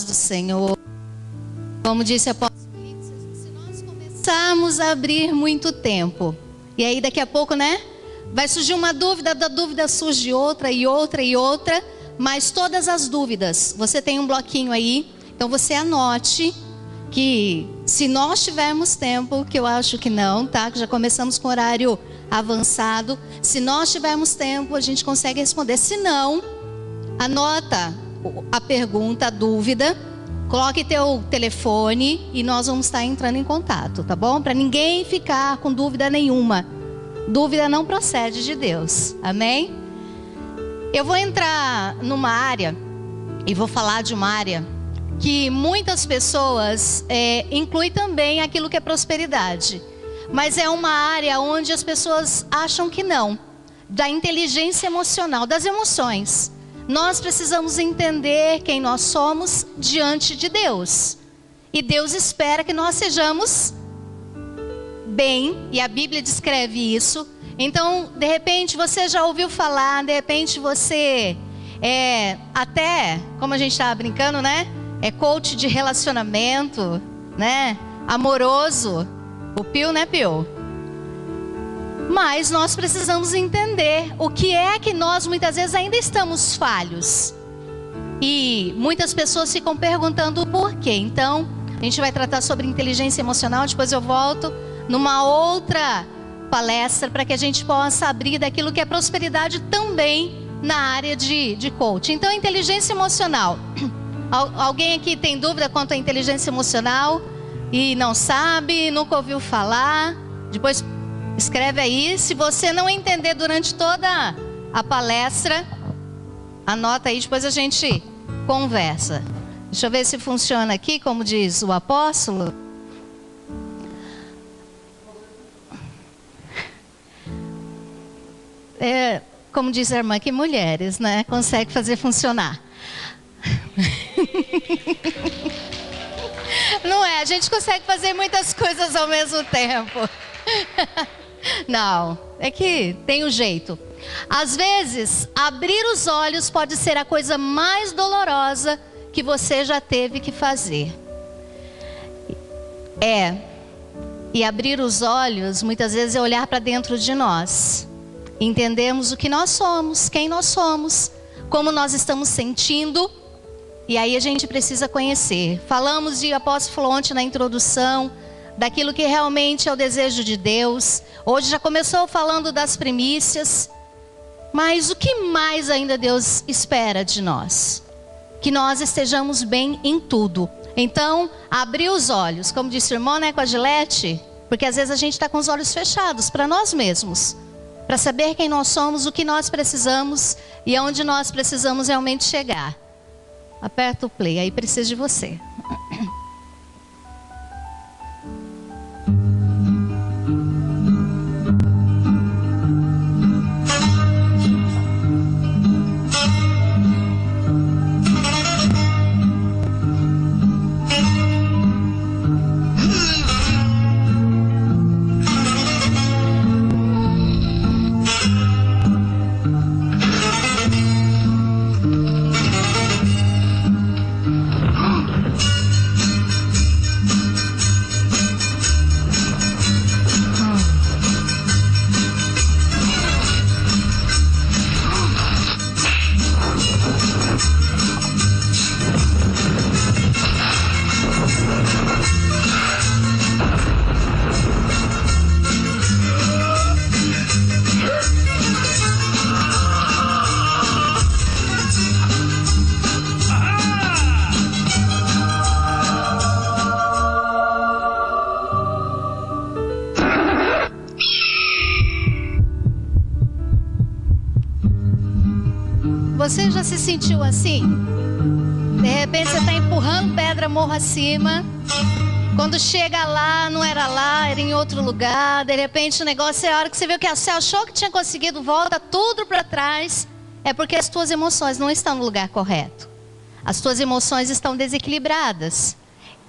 do Senhor. Como disse o apóstolo, se nós começarmos a abrir muito tempo, e aí daqui a pouco, né, vai surgir uma dúvida, da dúvida surge outra e outra e outra, mas todas as dúvidas, você tem um bloquinho aí, então você anote que se nós tivermos tempo, que eu acho que não, tá, que já começamos com horário avançado, se nós tivermos tempo a gente consegue responder, se não, anota a pergunta, a dúvida, coloque teu telefone e nós vamos estar entrando em contato, tá bom? Para ninguém ficar com dúvida nenhuma. Dúvida não procede de Deus, amém? Eu vou entrar numa área e vou falar de uma área que muitas pessoas inclui também aquilo que é prosperidade, mas é uma área onde as pessoas acham que não, da inteligência emocional, das emoções. Nós precisamos entender quem nós somos diante de Deus. E Deus espera que nós sejamos bem, e a Bíblia descreve isso. Então, de repente, você já ouviu falar, de repente você até, como a gente estava brincando, né? É coach de relacionamento, né? Amoroso. O Pio, né, Pio? Mas nós precisamos entender o que é que nós muitas vezes ainda estamos falhos. E muitas pessoas ficam perguntando o porquê. Então, a gente vai tratar sobre inteligência emocional. Depois eu volto numa outra palestra para que a gente possa abrir daquilo que é prosperidade também na área de coaching. Então, inteligência emocional. Alguém aqui tem dúvida quanto à inteligência emocional e não sabe, nunca ouviu falar? Depois escreve aí. Se você não entender durante toda a palestra, anota aí, depois a gente conversa. Deixa eu ver se funciona aqui, como diz o apóstolo. Como diz a irmã, que mulheres, né? Consegue fazer funcionar. Não é? A gente consegue fazer muitas coisas ao mesmo tempo. Não, é que tem um jeito. Às vezes, abrir os olhos pode ser a coisa mais dolorosa que você já teve que fazer. E abrir os olhos, muitas vezes, é olhar para dentro de nós. Entendemos o que nós somos, quem nós somos, como nós estamos sentindo. E aí a gente precisa conhecer. Falamos de, o apóstolo falou ontem na introdução, daquilo que realmente é o desejo de Deus. Hoje já começou falando das primícias. Mas o que mais ainda Deus espera de nós? Que nós estejamos bem em tudo. Então, abrir os olhos, como disse o irmão, né, com a Gilete, porque às vezes a gente está com os olhos fechados para nós mesmos, para saber quem nós somos, o que nós precisamos e aonde nós precisamos realmente chegar. Aperta o play, aí precisa de você. Você já se sentiu assim? De repente você está empurrando pedra morro acima. Quando chega lá, não era lá, era em outro lugar. De repente o negócio é a hora que você viu que você achou que tinha conseguido, volta tudo para trás. É porque as tuas emoções não estão no lugar correto. As tuas emoções estão desequilibradas.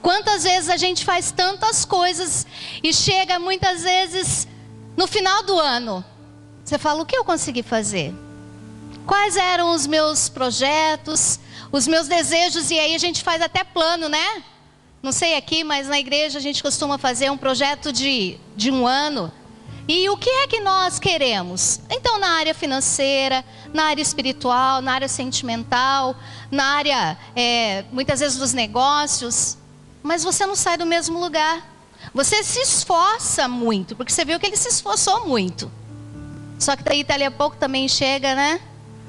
Quantas vezes a gente faz tantas coisas e chega muitas vezes no final do ano. Você fala, o que eu consegui fazer? Quais eram os meus projetos? os meus desejos, e aí a gente faz até plano, né? Não sei aqui, mas na igreja a gente costuma fazer um projeto de um ano. E o que é que nós queremos? Então, na área financeira, na área espiritual, na área sentimental, na área, muitas vezes, dos negócios. Mas você não sai do mesmo lugar. Você se esforça muito, porque você viu que ele se esforçou muito. Só que daí, dali a pouco, também chega, né?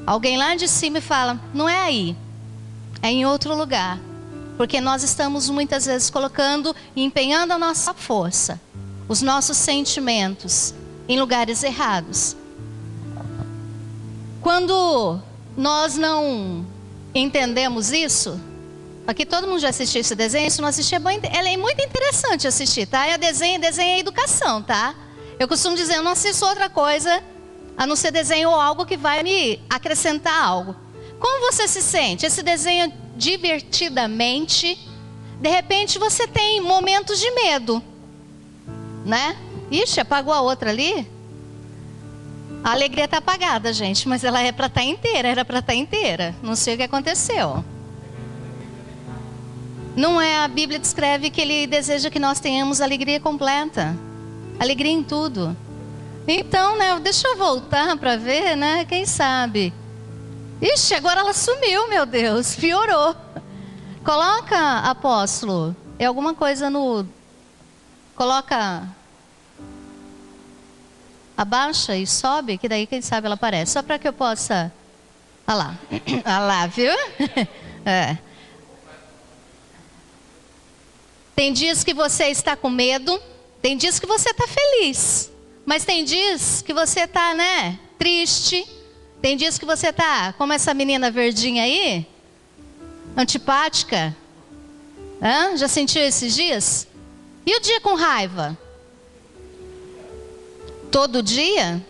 Alguém lá de cima e fala, não é aí, é em outro lugar. Porque nós estamos muitas vezes colocando e empenhando a nossa força, os nossos sentimentos, em lugares errados. Quando nós não entendemos isso, aqui todo mundo já assistiu esse desenho, se não assistir, ela é muito interessante assistir, tá? Desenho é educação, tá? Eu costumo dizer, eu não assisto outra coisa, a não ser desenho ou algo que vai me acrescentar algo. Como você se sente? Esse desenho divertidamente, de repente você tem momentos de medo, né? Ixi, apagou a outra ali. A alegria está apagada, gente, mas ela é para estar inteira, era para estar inteira. Não sei o que aconteceu. Não é, a Bíblia descreve que ele deseja que nós tenhamos alegria completa. Alegria em tudo. Então, né, deixa eu voltar para ver, né, quem sabe. Ixi, agora ela sumiu, meu Deus, piorou. Coloca, apóstolo, é alguma coisa no... Coloca... Abaixa e sobe, que daí, quem sabe, ela aparece. Só para que eu possa... Olha lá. Olha lá, viu? É. Tem dias que você está com medo, tem dias que você está feliz. Mas tem dias que você está, né, triste. Tem dias que você está, como essa menina verdinha aí, antipática. Hã? Já sentiu esses dias? E o dia com raiva? Todo dia?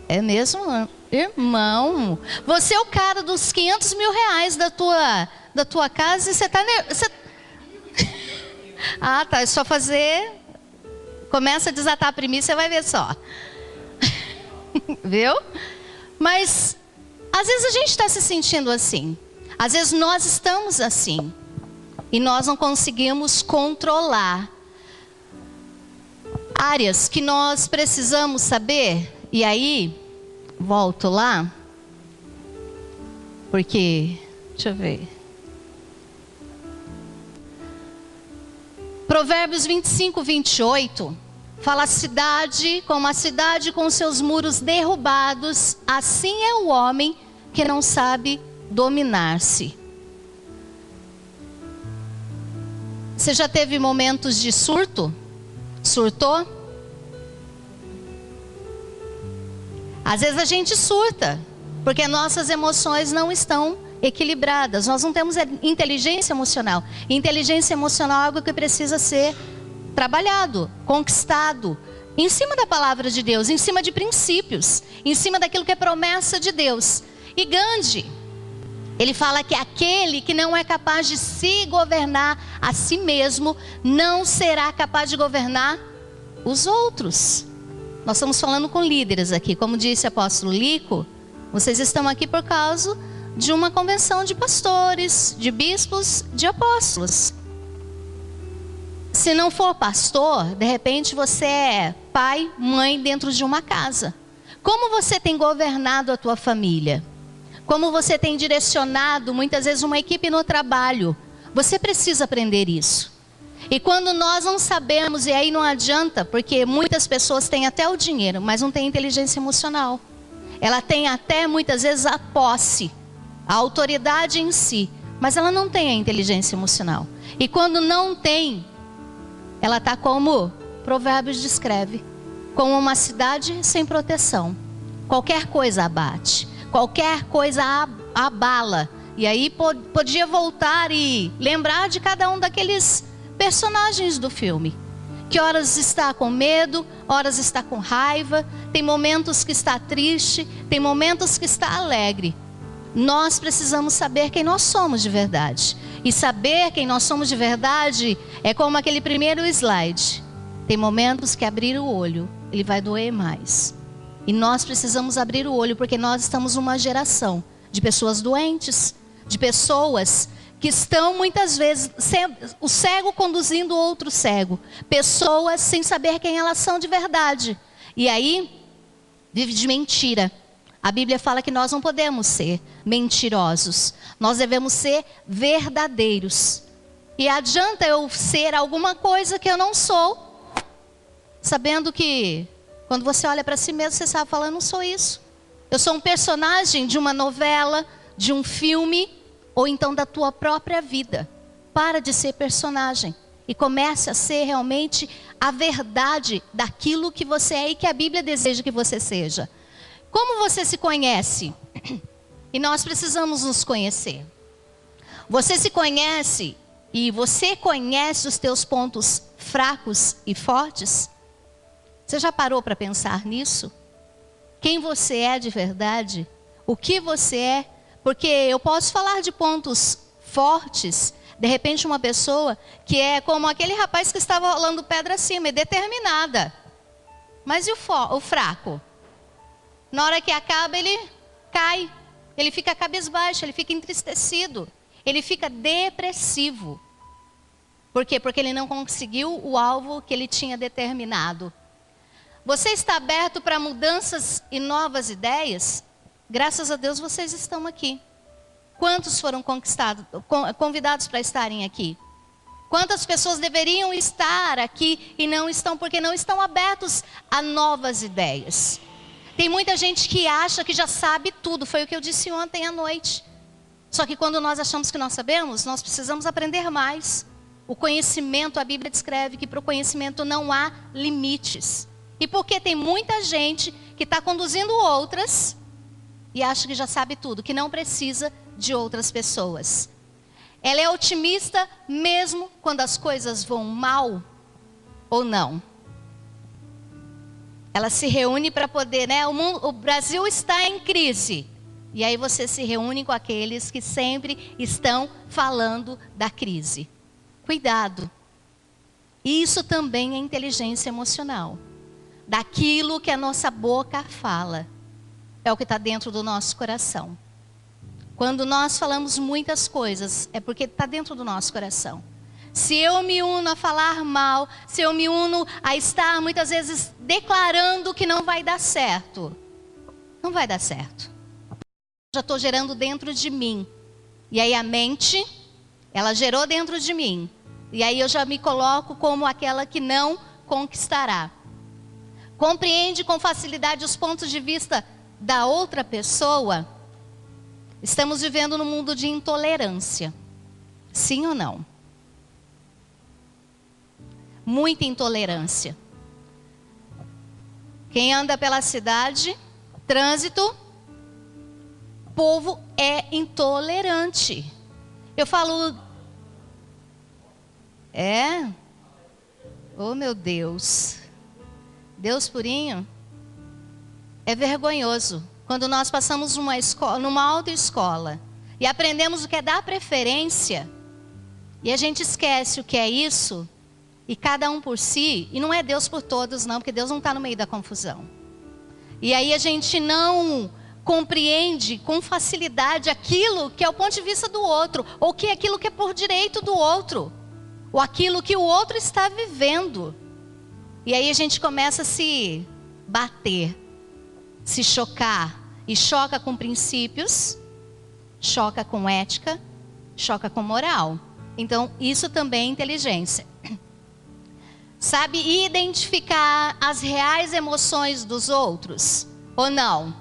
É mesmo, irmão? Você é o cara dos 500 mil reais da tua casa e você está... Ah, tá, é só fazer... Começa a desatar a primícia, você vai ver só. Viu? Mas, às vezes a gente está se sentindo assim. Às vezes nós estamos assim. E nós não conseguimos controlar. Áreas que nós precisamos saber. E aí, volto lá. Porque, deixa eu ver. Provérbios 25, 28. Fala, cidade como a cidade com seus muros derrubados, assim é o homem que não sabe dominar-se. Você já teve momentos de surto? Surtou? Às vezes a gente surta, porque nossas emoções não estão equilibradas. Nós não temos inteligência emocional. Inteligência emocional é algo que precisa ser trabalhado, conquistado, em cima da palavra de Deus, em cima de princípios, em cima daquilo que é promessa de Deus. E Gandhi, ele fala que aquele que não é capaz de se governar a si mesmo, não será capaz de governar os outros. Nós estamos falando com líderes aqui, como disse o apóstolo Lico, vocês estão aqui por causa de uma convenção de pastores, de bispos, de apóstolos. Se não for pastor, de repente você é pai, mãe dentro de uma casa. Como você tem governado a tua família? Como você tem direcionado muitas vezes uma equipe no trabalho? Você precisa aprender isso. E quando nós não sabemos, e aí não adianta, porque muitas pessoas têm até o dinheiro, mas não têm inteligência emocional. Ela tem até muitas vezes a posse, a autoridade em si, mas ela não tem a inteligência emocional. E quando não tem, ela está como Provérbios descreve, como uma cidade sem proteção. Qualquer coisa abate, qualquer coisa abala. E aí podia voltar e lembrar de cada um daqueles personagens do filme. Que horas está com medo, horas está com raiva, tem momentos que está triste, tem momentos que está alegre. Nós precisamos saber quem nós somos de verdade. E saber quem nós somos de verdade é como aquele primeiro slide. Tem momentos que abrir o olho, ele vai doer mais. E nós precisamos abrir o olho, porque nós estamos numa geração de pessoas doentes, de pessoas que estão muitas vezes, o cego conduzindo outro cego. Pessoas sem saber quem elas são de verdade. E aí, vive de mentira. A Bíblia fala que nós não podemos ser mentirosos. Nós devemos ser verdadeiros. E adianta eu ser alguma coisa que eu não sou, sabendo que quando você olha para si mesmo, você sabe falar, eu não sou isso. Eu sou um personagem de uma novela, de um filme, ou então da tua própria vida. Para de ser personagem e comece a ser realmente a verdade daquilo que você é e que a Bíblia deseja que você seja. Como você se conhece? E nós precisamos nos conhecer. Você se conhece e você conhece os teus pontos fracos e fortes? Você já parou para pensar nisso? Quem você é de verdade? O que você é? Porque eu posso falar de pontos fortes, de repente uma pessoa que é como aquele rapaz que estava rolando pedra acima, é determinada. Mas e o fraco? Na hora que acaba ele cai, ele fica cabisbaixo, ele fica entristecido, ele fica depressivo. Por quê? Porque ele não conseguiu o alvo que ele tinha determinado. Você está aberto para mudanças e novas ideias? Graças a Deus vocês estão aqui. Quantos foram convidados para estarem aqui? Quantas pessoas deveriam estar aqui e não estão porque não estão abertos a novas ideias? Tem muita gente que acha que já sabe tudo, foi o que eu disse ontem à noite. Só que quando nós achamos que nós sabemos, nós precisamos aprender mais. O conhecimento, a Bíblia descreve que para o conhecimento não há limites. E porque tem muita gente que está conduzindo outras e acha que já sabe tudo, que não precisa de outras pessoas. Ela é otimista mesmo quando as coisas vão mal ou não? Ela se reúne para poder, né? O Brasil está em crise. E aí você se reúne com aqueles que sempre estão falando da crise. Cuidado. Isso também é inteligência emocional. Daquilo que a nossa boca fala. É o que está dentro do nosso coração. Quando nós falamos muitas coisas, é porque está dentro do nosso coração. Se eu me uno a falar mal, se eu me uno a estar muitas vezes declarando que não vai dar certo, não vai dar certo. Já estou gerando dentro de mim. E aí a mente, ela gerou dentro de mim. E aí eu já me coloco como aquela que não conquistará. Compreende com facilidade os pontos de vista da outra pessoa? Estamos vivendo num mundo de intolerância. Sim ou não? Muita intolerância. Quem anda pela cidade, trânsito, o povo é intolerante. Eu falo, oh meu Deus, Deus purinho, é vergonhoso. Quando nós passamos numa autoescola e aprendemos o que é dar preferência, e a gente esquece o que é isso, e cada um por si, e não é Deus por todos não, porque Deus não está no meio da confusão. E aí a gente não compreende com facilidade aquilo que é o ponto de vista do outro, ou que é aquilo que é por direito do outro, ou aquilo que o outro está vivendo. E aí a gente começa a se bater, se chocar, e choca com princípios, choca com ética, choca com moral. Então isso também é inteligência. Sabe identificar as reais emoções dos outros, ou não?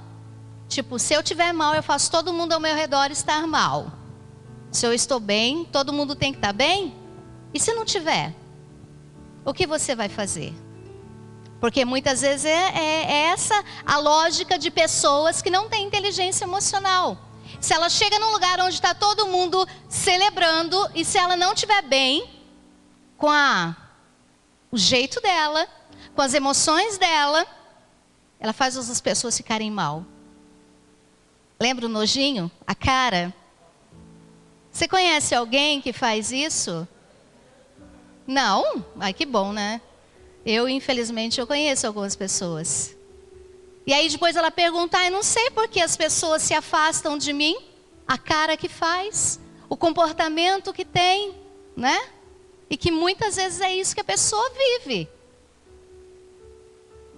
Tipo, se eu estiver mal, eu faço todo mundo ao meu redor estar mal. Se eu estou bem, todo mundo tem que estar bem? E se não tiver? O que você vai fazer? Porque muitas vezes é essa a lógica de pessoas que não têm inteligência emocional. Se ela chega num lugar onde está todo mundo celebrando, e se ela não estiver bem, com o jeito dela, com as emoções dela, ela faz as pessoas ficarem mal. Lembra o nojinho? A cara? Você conhece alguém que faz isso? Não? Ai, que bom, né? Infelizmente, eu conheço algumas pessoas. E aí depois ela pergunta, eu não sei por que as pessoas se afastam de mim. a cara que faz, o comportamento que tem, né? E que muitas vezes é isso que a pessoa vive,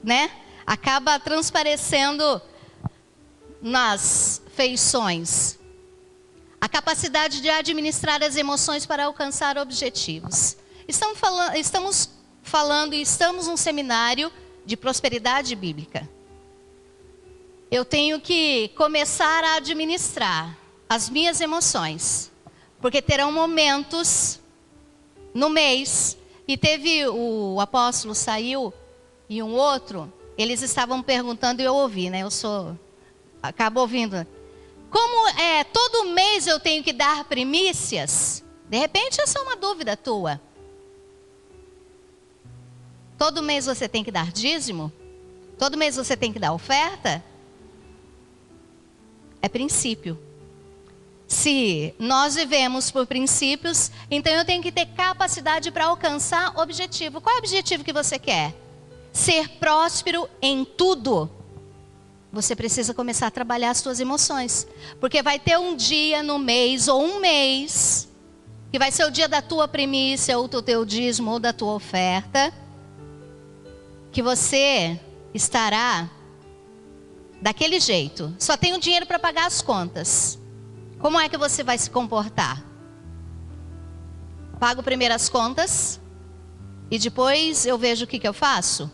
né? Acaba transparecendo nas feições. A capacidade de administrar as emoções para alcançar objetivos. Estamos falando e estamos num seminário de prosperidade bíblica. Eu tenho que começar a administrar as minhas emoções, porque terão momentos no mês, e teve o apóstolo saiu e um outro, eles estavam perguntando e eu ouvi, né? Acabo ouvindo. Como todo mês eu tenho que dar primícias? De repente essa é uma dúvida tua. Todo mês você tem que dar dízimo? Todo mês você tem que dar oferta? É princípio. Se nós vivemos por princípios, então eu tenho que ter capacidade para alcançar objetivo. Qual é o objetivo que você quer? Ser próspero em tudo. Você precisa começar a trabalhar as suas emoções. Porque vai ter um dia no mês, ou um mês, que vai ser o dia da tua primícia, ou do teu dízimo, ou da tua oferta, que você estará daquele jeito. Só tem o dinheiro para pagar as contas. Como é que você vai se comportar? Pago primeiro as contas e depois eu vejo o que eu faço?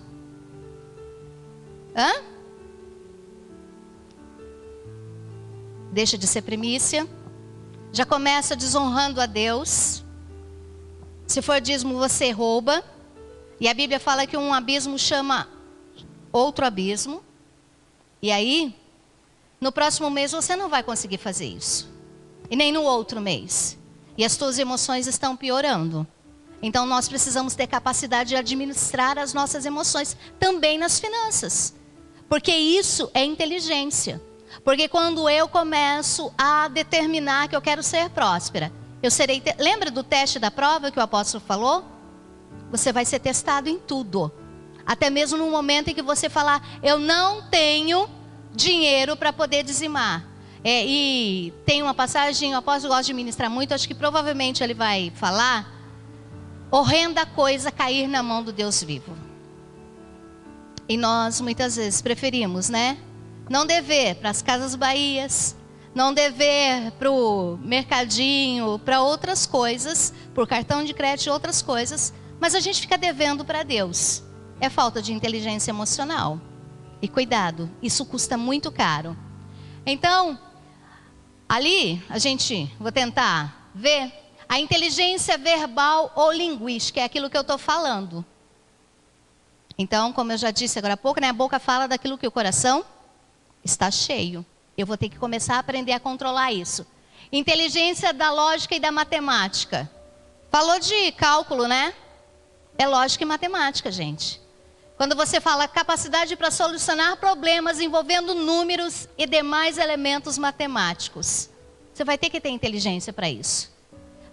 Deixa de ser primícia. Já começa desonrando a Deus. Se for dízimo, você rouba. E a Bíblia fala que um abismo chama outro abismo. E aí, no próximo mês você não vai conseguir fazer isso. E nem no outro mês. E as tuas emoções estão piorando. Então nós precisamos ter capacidade de administrar as nossas emoções. Também nas finanças. Porque isso é inteligência. Porque quando eu começo a determinar que eu quero ser próspera, eu serei... Lembra do teste da prova que o apóstolo falou? Você vai ser testado em tudo. Até mesmo no momento em que você falar, eu não tenho dinheiro para poder dizimar. E tem uma passagem, o apóstolo gosta de ministrar muito, acho que provavelmente ele vai falar, horrenda coisa cair na mão do Deus vivo. E nós muitas vezes preferimos, né? Não dever para as Casas Bahias, não dever para o mercadinho, para outras coisas, por cartão de crédito e outras coisas, mas a gente fica devendo para Deus. É falta de inteligência emocional. E cuidado, isso custa muito caro. Então, ali, vou tentar ver a inteligência verbal ou linguística, é aquilo que eu estou falando. Então, como eu já disse agora há pouco, né, a boca fala daquilo que o coração está cheio. Eu vou ter que começar a aprender a controlar isso. Inteligência da lógica e da matemática. Falou de cálculo, né? É lógica e matemática, gente. Quando você fala capacidade para solucionar problemas envolvendo números e demais elementos matemáticos, você vai ter que ter inteligência para isso.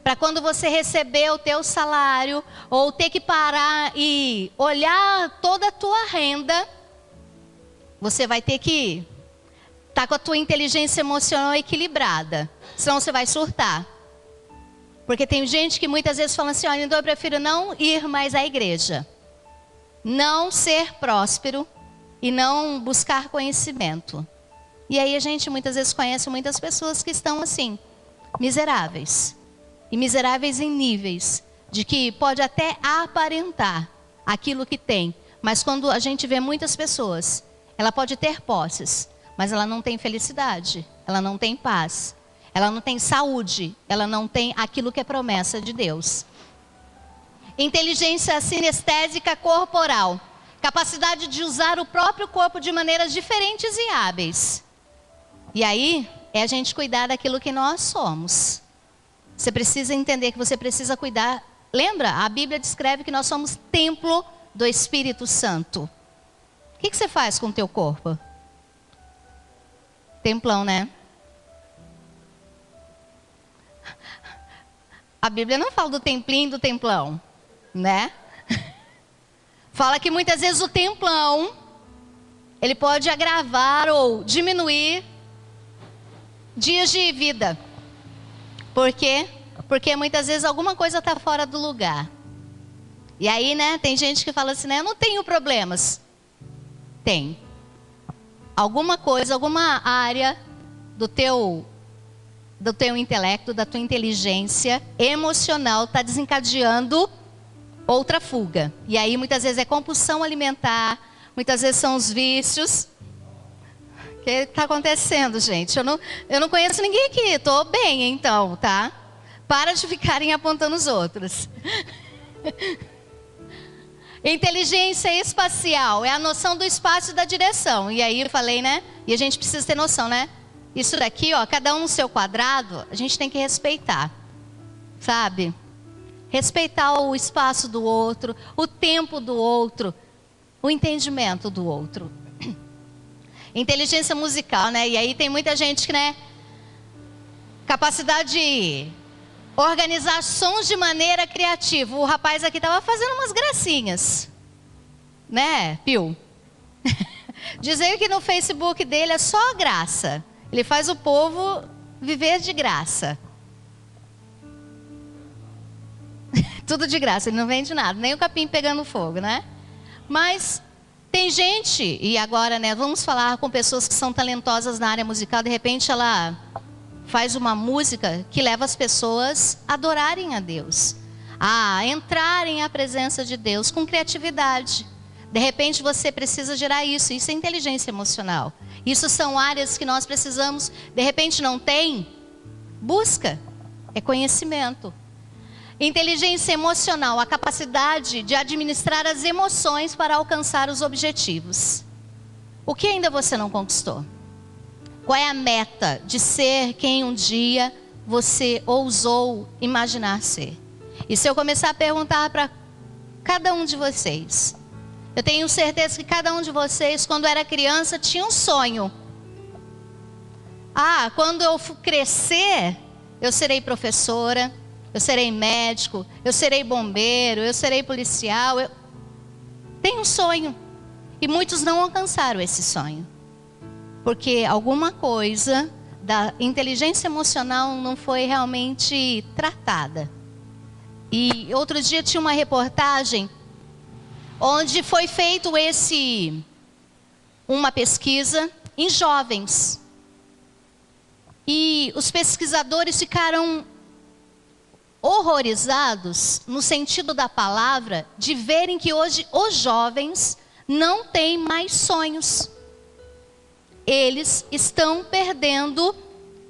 Para quando você receber o teu salário, ou ter que parar e olhar toda a tua renda, você vai ter que estar com a tua inteligência emocional equilibrada. Senão você vai surtar. Porque tem gente que muitas vezes fala assim, olha, então eu prefiro não ir mais à igreja. Não ser próspero e não buscar conhecimento. E aí a gente muitas vezes conhece muitas pessoas que estão assim, miseráveis. E miseráveis em níveis de que pode até aparentar aquilo que tem. Mas quando a gente vê muitas pessoas, ela pode ter posses, mas ela não tem felicidade, ela não tem paz, ela não tem saúde, ela não tem aquilo que é promessa de Deus. Inteligência sinestésica corporal. Capacidade de usar o próprio corpo de maneiras diferentes e hábeis. E aí, é a gente cuidar daquilo que nós somos. Você precisa entender que você precisa cuidar. Lembra? A Bíblia descreve que nós somos templo do Espírito Santo. O que você faz com o teu corpo? Templão, né? A Bíblia não fala do templinho e do templão, né? Fala que muitas vezes o templão, ele pode agravar ou diminuir dias de vida. Por quê? Porque muitas vezes alguma coisa está fora do lugar. E aí, né, tem gente que fala assim, né, eu não tenho problemas. Tem. Alguma coisa, alguma área do teu intelecto, da tua inteligência emocional está desencadeando outra fuga. E aí muitas vezes é compulsão alimentar, muitas vezes são os vícios. O que está acontecendo, gente? Eu não conheço ninguém aqui, estou bem então, tá? Para de ficarem apontando os outros. Inteligência espacial é a noção do espaço e da direção. E aí eu falei, né? E a gente precisa ter noção, né? Isso daqui, ó, cada um no seu quadrado, a gente tem que respeitar. Sabe? Respeitar o espaço do outro, o tempo do outro, o entendimento do outro. Inteligência musical, né? E aí tem muita gente que, né? Capacidade de organizar sons de maneira criativa. O rapaz aqui estava fazendo umas gracinhas. Né, Pio? Dizendo que no Facebook dele é só graça. Ele faz o povo viver de graça. Tudo de graça, ele não vende nada. Nem o capim pegando fogo, né? Mas tem gente, e agora, né, vamos falar com pessoas que são talentosas na área musical. De repente ela faz uma música que leva as pessoas a adorarem a Deus, a entrarem à presença de Deus com criatividade. De repente você precisa gerar isso. Isso é inteligência emocional. Isso são áreas que nós precisamos. De repente não tem? Busca. É conhecimento. Inteligência emocional, a capacidade de administrar as emoções para alcançar os objetivos. O que ainda você não conquistou? Qual é a meta de ser quem um dia você ousou imaginar ser? E se eu começar a perguntar para cada um de vocês, eu tenho certeza que cada um de vocês, quando era criança, tinha um sonho. Ah, quando eu crescer, eu serei professora, eu serei médico, eu serei bombeiro, eu serei policial. Tenho um sonho. E muitos não alcançaram esse sonho. Porque alguma coisa da inteligência emocional não foi realmente tratada. E outro dia tinha uma reportagem onde foi feito uma pesquisa em jovens. E os pesquisadores ficaram horrorizados, no sentido da palavra, de verem que hoje os jovens não têm mais sonhos. Eles estão perdendo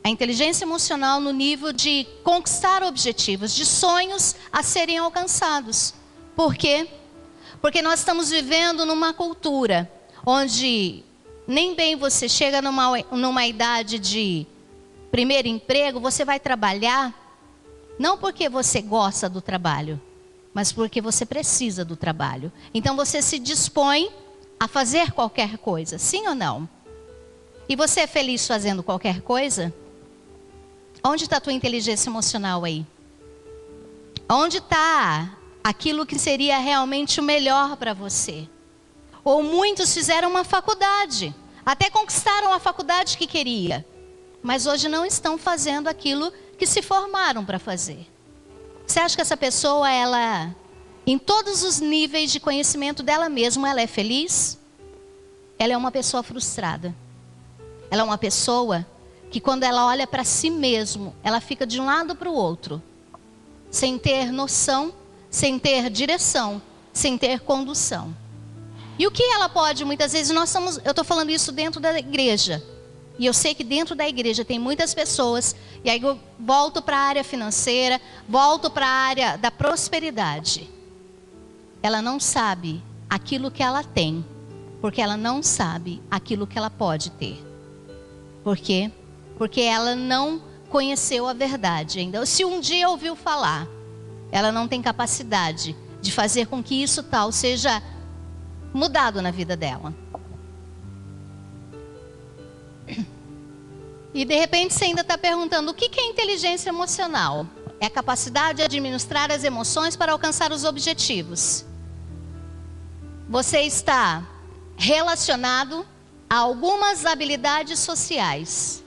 a inteligência emocional no nível de conquistar objetivos, de sonhos a serem alcançados. Por quê? Porque nós estamos vivendo numa cultura onde nem bem você chega numa idade de primeiro emprego, você vai trabalhar, não porque você gosta do trabalho, mas porque você precisa do trabalho. Então você se dispõe a fazer qualquer coisa, sim ou não? E você é feliz fazendo qualquer coisa? Onde está a tua inteligência emocional aí? Onde está aquilo que seria realmente o melhor para você? Ou muitos fizeram uma faculdade, até conquistaram a faculdade que queria, mas hoje não estão fazendo aquilo que se formaram para fazer. Você acha que essa pessoa, ela, em todos os níveis de conhecimento dela mesma, ela é feliz? Ela é uma pessoa frustrada. Ela é uma pessoa que quando ela olha para si mesmo, ela fica de um lado para o outro, sem ter noção, sem ter direção, sem ter condução. E o que ela pode, muitas vezes, eu estou falando isso dentro da igreja. E eu sei que dentro da igreja tem muitas pessoas, e aí eu volto para a área financeira, volto para a área da prosperidade. Ela não sabe aquilo que ela tem, porque ela não sabe aquilo que ela pode ter. Por quê? Porque ela não conheceu a verdade ainda. Se um dia ouviu falar, ela não tem capacidade de fazer com que isso tal seja mudado na vida dela. E de repente você ainda está perguntando, o que é inteligência emocional? É a capacidade de administrar as emoções para alcançar os objetivos. Você está relacionado a algumas habilidades sociais.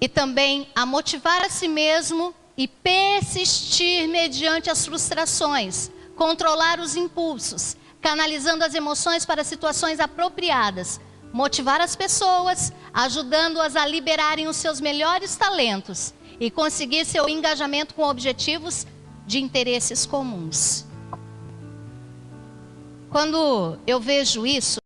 e também a motivar a si mesmo e persistir mediante as frustrações, controlar os impulsos, canalizando as emoções para situações apropriadas, motivar as pessoas, ajudando-as a liberarem os seus melhores talentos e conseguir seu engajamento com objetivos de interesses comuns. Quando eu vejo isso,